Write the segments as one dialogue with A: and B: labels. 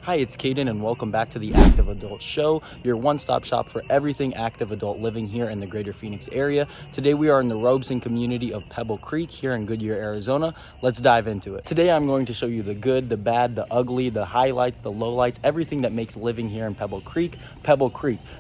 A: Hi, it's Caden, and welcome back to the Active Adult Show, your one-stop shop for everything active adult living here in the greater Phoenix area. Today we are in the Robson community of Pebble Creek here in Goodyear, Arizona. Let's dive into it. Today I'm going to show you the good, the bad, the ugly, the highlights, the lowlights, everything that makes living here in Pebble Creek.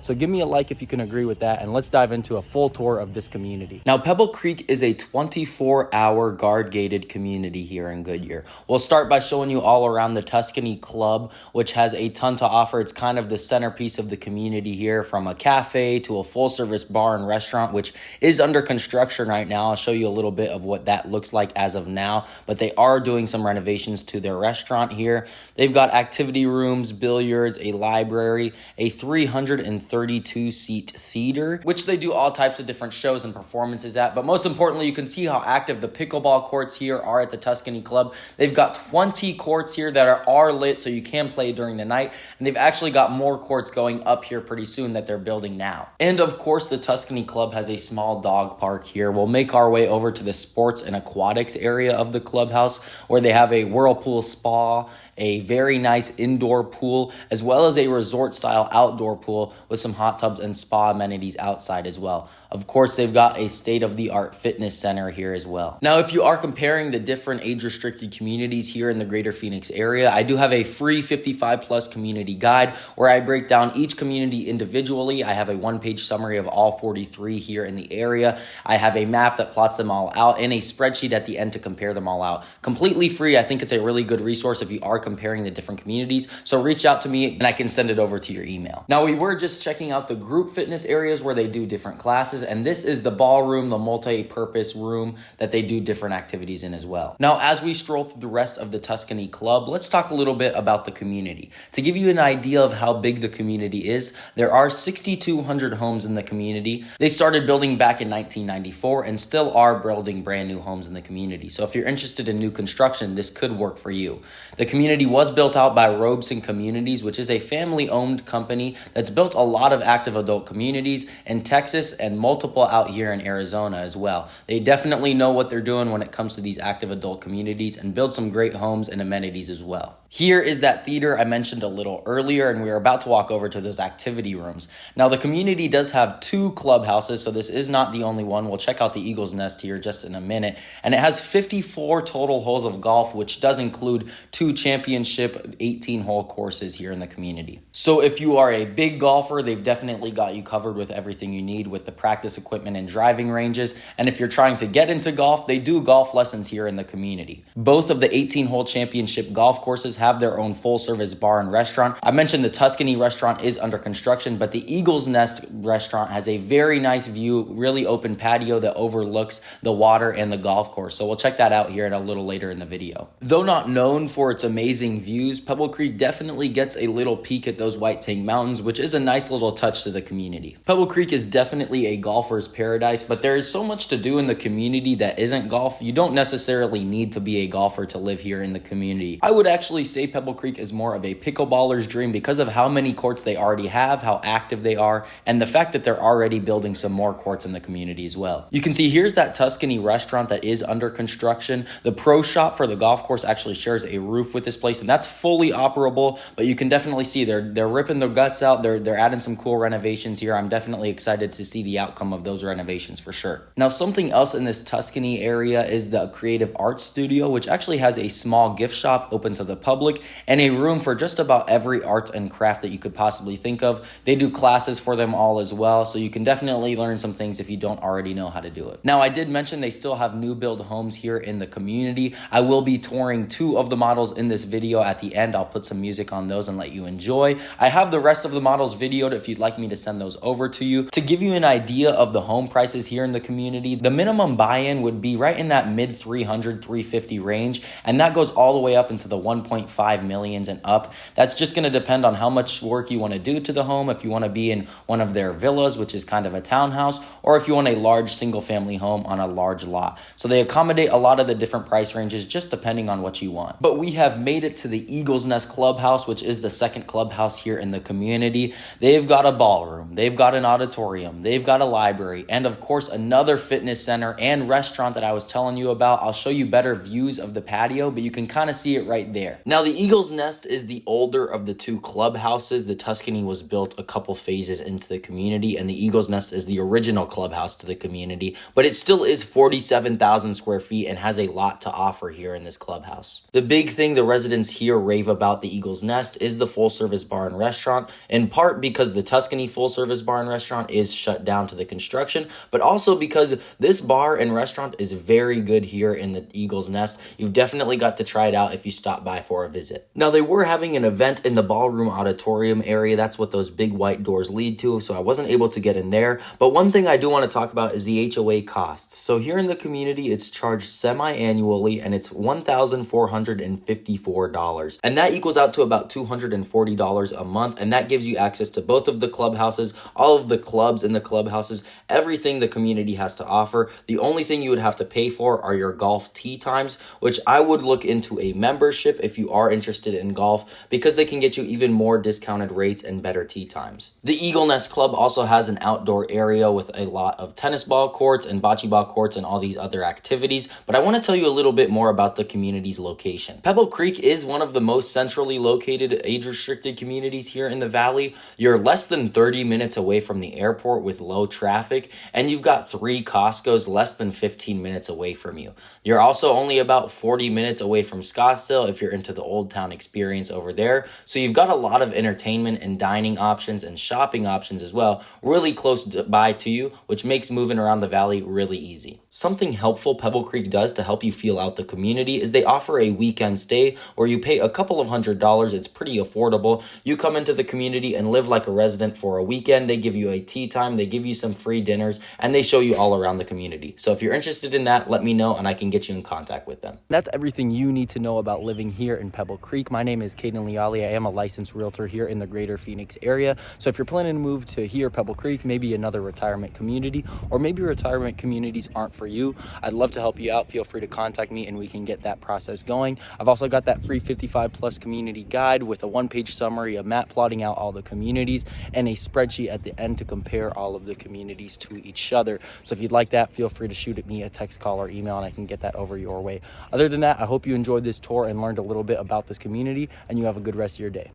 A: So give me a like if you can agree with that, and let's dive into a full tour of this community. Now, Pebble Creek is a 24-hour guard-gated community here in Goodyear. We'll start by showing you all around the Tuscany Club, which has a ton to offer. It's kind of the centerpiece of the community here, from a cafe to a full-service bar and restaurant, which is under construction right now. I'll show you a little bit of what that looks like as of now, but they are doing some renovations to their restaurant here. They've got activity rooms, billiards, a library, a 332-seat theater, which they do all types of different shows and performances at. But most importantly, you can see how active the pickleball courts here are at the Tuscany Club. They've got 20 courts here that are lit, so you can play during the night, and they've actually got more courts going up here pretty soon that they're building now. And of course, the Tuscany Club has a small dog park here. We'll make our way over to the sports and aquatics area of the clubhouse, where they have a whirlpool spa, a very nice indoor pool, as well as a resort-style outdoor pool with some hot tubs and spa amenities outside as well. Of course, they've got a state-of-the-art fitness center here as well. Now, if you are comparing the different age-restricted communities here in the greater Phoenix area, I do have a free 55-plus community guide where I break down each community individually. I have a one-page summary of all 43 here in the area. I have a map that plots them all out and a spreadsheet at the end to compare them all out. Completely free. I think it's a really good resource if you are comparing the different communities. So reach out to me and I can send it over to your email. Now, we were just checking out the group fitness areas where they do different classes, and this is the ballroom, the multi-purpose room that they do different activities in as well. Now, as we stroll through the rest of the Tuscany Club, let's talk a little bit about the community. To give you an idea of how big the community is, there are 6,200 homes in the community. They started building back in 1994 and still are building brand new homes in the community. So if you're interested in new construction, this could work for you. The community was built out by Robson Communities, which is a family-owned company that's built a lot of active adult communities in Texas and multiple out here in Arizona as well. They definitely know what they're doing when it comes to these active adult communities and build some great homes and amenities as well. Here is that theater I mentioned a little earlier, and we're about to walk over to those activity rooms. Now, the community does have 2 clubhouses, so this is not the only one. We'll check out the Eagle's Nest here just in a minute, and it has 54 total holes of golf, which does include 2 championship 18-hole courses here in the community. So if you are a big golfer, they've definitely got you covered with everything you need with the practice equipment and driving ranges. And if you're trying to get into golf, they do golf lessons here in the community. Both of the 18-hole championship golf courses have their own full-service bar and restaurant. I mentioned the Tuscany restaurant is under construction, but the Eagle's Nest restaurant has a very nice view, really open patio that overlooks the water and the golf course. So we'll check that out here a little later in the video. Though not known for its amazing views, Pebble Creek definitely gets a little peek at those White Tank Mountains, which is a nice little touch to the community. Pebble Creek is definitely a golfer's paradise, but there is so much to do in the community that isn't golf. You don't necessarily need to be a golfer to live here in the community. I would actually say Pebble Creek is more of a pickleballer's dream because of how many courts they already have, how active they are, and the fact that they're already building some more courts in the community as well. You can see here's that Tuscany restaurant that is under construction. The pro shop for the golf course actually shares a roof with this place, and that's fully operable, but you can definitely see they're ripping their guts out. They're adding some cool renovations here. I'm definitely excited to see the outcome of those renovations for sure. Now, something else in this Tuscany area is the Creative Arts Studio, which actually has a small gift shop open to the public and a room for just about every art and craft that you could possibly think of. They do classes for them all as well, so you can definitely learn some things if you don't already know how to do it. Now, I did mention they still have new build homes here in the community. I will be touring 2 of the models in this video at the end. I'll put some music on those and let you enjoy. I have the rest of the models videoed if you'd like me to send those over to you. To give you an idea of the home prices here in the community, the minimum buy-in would be right in that mid 300, 350 range, and that goes all the way up into the 1.5 millions and up. That's just going to depend on how much work you want to do to the home, if you want to be in one of their villas, which is kind of a townhouse, or if you want a large single-family home on a large lot. So they accommodate a lot of the different price ranges just depending on what you want. But we have made it to the Eagle's Nest Clubhouse, which is the second clubhouse here in the community. They've got a ballroom, they've got an auditorium, they've got a library, and of course another fitness center and restaurant that I was telling you about. I'll show you better views of the patio, but you can kind of see it right there. Now, Now, the Eagle's Nest is the older of the two clubhouses. The Tuscany was built a couple phases into the community, and the Eagle's Nest is the original clubhouse to the community, but it still is 47,000 square feet and has a lot to offer here in this clubhouse. The big thing the residents here rave about the Eagle's Nest is the full-service bar and restaurant, in part because the Tuscany full-service bar and restaurant is shut down to the construction, but also because this bar and restaurant is very good here in the Eagle's Nest. You've definitely got to try it out if you stop by for a visit. Now, they were having an event in the ballroom auditorium area. That's what those big white doors lead to, so I wasn't able to get in there. But one thing I do want to talk about is the HOA costs. So here in the community, it's charged semi-annually, and it's $1,454. And that equals out to about $240 a month, and that gives you access to both of the clubhouses, all of the clubs in the clubhouses, everything the community has to offer. The only thing you would have to pay for are your golf tee times, which I would look into a membership if you are interested in golf, because they can get you even more discounted rates and better tee times. The Eagle Nest Club also has an outdoor area with a lot of tennis ball courts and bocce ball courts and all these other activities, but I want to tell you a little bit more about the community's location. Pebble Creek is one of the most centrally located age-restricted communities here in the valley. You're less than 30 minutes away from the airport with low traffic, and you've got 3 Costco's less than 15 minutes away from you. You're also only about 40 minutes away from Scottsdale if you're into the Old Town experience over there. So you've got a lot of entertainment and dining options and shopping options as well, really close by to you, which makes moving around the valley really easy. Something helpful Pebble Creek does to help you feel out the community is they offer a weekend stay where you pay a couple of $100s. It's pretty affordable. You come into the community and live like a resident for a weekend. They give you a tea time, they give you some free dinners, and they show you all around the community. So if you're interested in that, let me know and I can get you in contact with them. That's everything you need to know about living here in Pebble Creek. My name is Caden Leali. I am a licensed realtor here in the greater Phoenix area. So if you're planning to move to here, Pebble Creek, maybe another retirement community, or maybe retirement communities aren't for you, I'd love to help you out. Feel free to contact me and we can get that process going. I've also got that free 55 plus community guide with a 1-page summary, a map plotting out all the communities, and a spreadsheet at the end to compare all of the communities to each other. So if you'd like that, feel free to shoot at me a text, call, or email, and I can get that over your way. Other than that, I hope you enjoyed this tour and learned a little bit about this community, and you have a good rest of your day.